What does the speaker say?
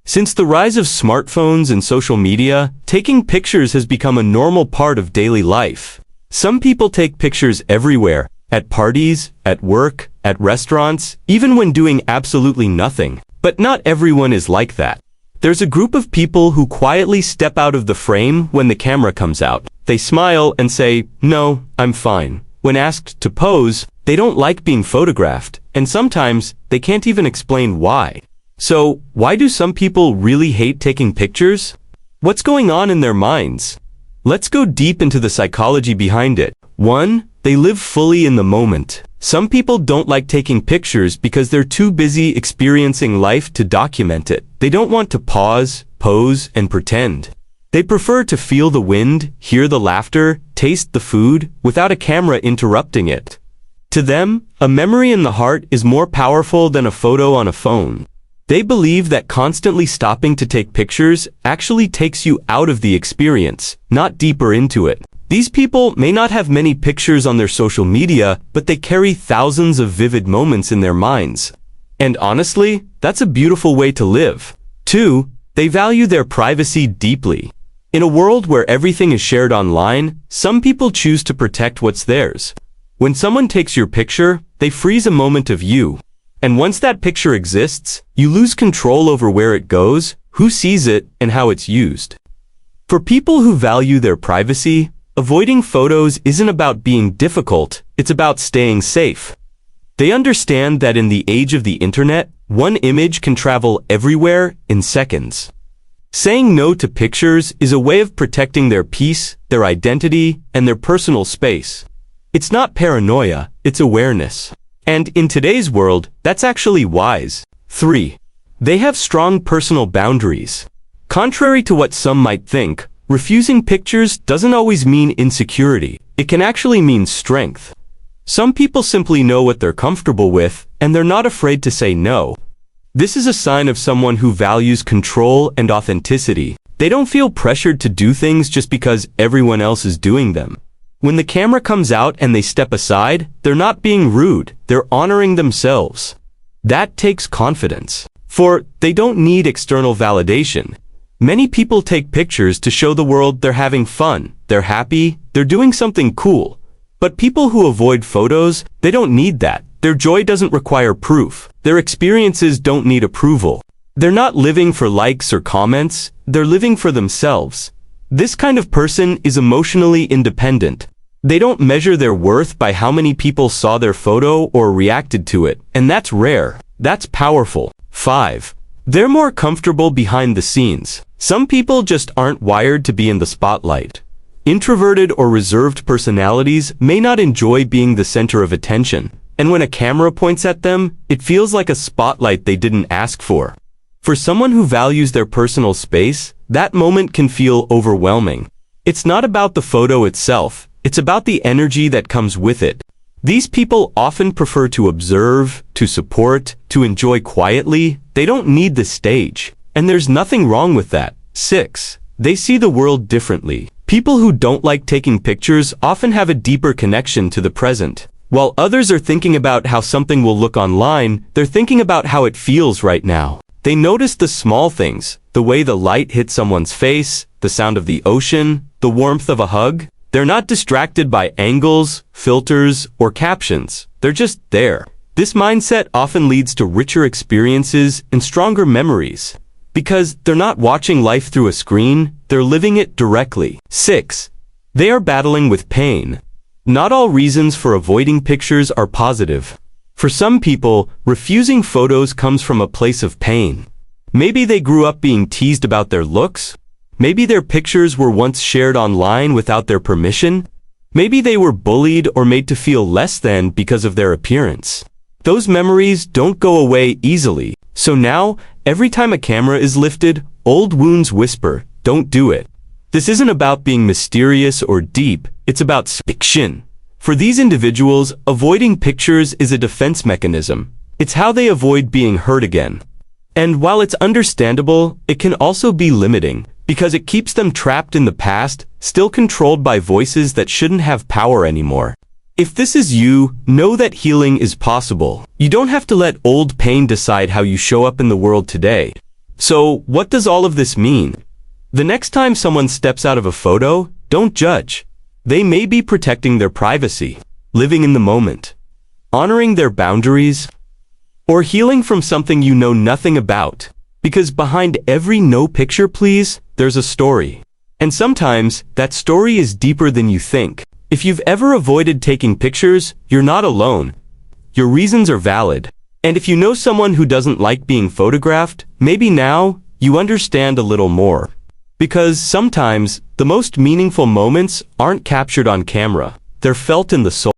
Since the rise of smartphones and social media, taking pictures has become a normal part of daily life. Some people take pictures everywhere, at parties, at work, at restaurants, even when doing absolutely nothing. But not everyone is like that. There's a group of people who quietly step out of the frame when the camera comes out. They smile and say, "No, I'm fine." When asked to pose, they don't like being photographed, and sometimes they can't even explain why. So, why do some people really hate taking pictures? What's going on in their minds? Let's go deep into the psychology behind it. 1. They live fully in the moment. Some people don't like taking pictures because they're too busy experiencing life to document it. They don't want to pause, pose, and pretend. They prefer to feel the wind, hear the laughter, taste the food, without a camera interrupting it. To them, a memory in the heart is more powerful than a photo on a phone. They believe that constantly stopping to take pictures actually takes you out of the experience, not deeper into it. These people may not have many pictures on their social media, but they carry thousands of vivid moments in their minds. And honestly, that's a beautiful way to live. 2. They value their privacy deeply. In a world where everything is shared online, some people choose to protect what's theirs. When someone takes your picture, they freeze a moment of you. And once that picture exists, you lose control over where it goes, who sees it, and how it's used. For people who value their privacy, avoiding photos isn't about being difficult, it's about staying safe. They understand that in the age of the internet, one image can travel everywhere in seconds. Saying no to pictures is a way of protecting their peace, their identity, and their personal space. It's not paranoia, it's awareness. And in today's world, that's actually wise. 3. They have strong personal boundaries. Contrary to what some might think, refusing pictures doesn't always mean insecurity. It can actually mean strength. Some people simply know what they're comfortable with, and they're not afraid to say no. This is a sign of someone who values control and authenticity. They don't feel pressured to do things just because everyone else is doing them. When the camera comes out and they step aside, they're not being rude, they're honoring themselves. That takes confidence. For they don't need external validation. Many people take pictures to show the world they're having fun, they're happy, they're doing something cool. But people who avoid photos, they don't need that. Their joy doesn't require proof. Their experiences don't need approval. They're not living for likes or comments, they're living for themselves. This kind of person is emotionally independent. They don't measure their worth by how many people saw their photo or reacted to it, and that's rare. That's powerful. 5. They're more comfortable behind the scenes. Some people just aren't wired to be in the spotlight. Introverted or reserved personalities may not enjoy being the center of attention, and when a camera points at them, it feels like a spotlight they didn't ask for. For someone who values their personal space, that moment can feel overwhelming. It's not about the photo itself, it's about the energy that comes with it. These people often prefer to observe, to support, to enjoy quietly. They don't need the stage. And there's nothing wrong with that. 6. They see the world differently. People who don't like taking pictures often have a deeper connection to the present. While others are thinking about how something will look online, they're thinking about how it feels right now. They notice the small things, the way the light hits someone's face, the sound of the ocean, the warmth of a hug. They're not distracted by angles, filters, or captions. They're just there. This mindset often leads to richer experiences and stronger memories. Because they're not watching life through a screen, they're living it directly. 6. They are battling with pain. Not all reasons for avoiding pictures are positive. For some people, refusing photos comes from a place of pain. Maybe they grew up being teased about their looks. Maybe their pictures were once shared online without their permission. Maybe they were bullied or made to feel less than because of their appearance. Those memories don't go away easily. So now, every time a camera is lifted, old wounds whisper, "Don't do it." This isn't about being mysterious or deep, it's about fiction. For these individuals, avoiding pictures is a defense mechanism. It's how they avoid being hurt again. And while it's understandable, it can also be limiting, because it keeps them trapped in the past, still controlled by voices that shouldn't have power anymore. If this is you, know that healing is possible. You don't have to let old pain decide how you show up in the world today. So, what does all of this mean? The next time someone steps out of a photo, don't judge. They may be protecting their privacy, living in the moment, honoring their boundaries, or healing from something you know nothing about. Because behind every no picture please, there's a story. And sometimes, that story is deeper than you think. If you've ever avoided taking pictures, you're not alone. Your reasons are valid. And if you know someone who doesn't like being photographed, maybe now, you understand a little more. Because sometimes, the most meaningful moments aren't captured on camera. They're felt in the soul.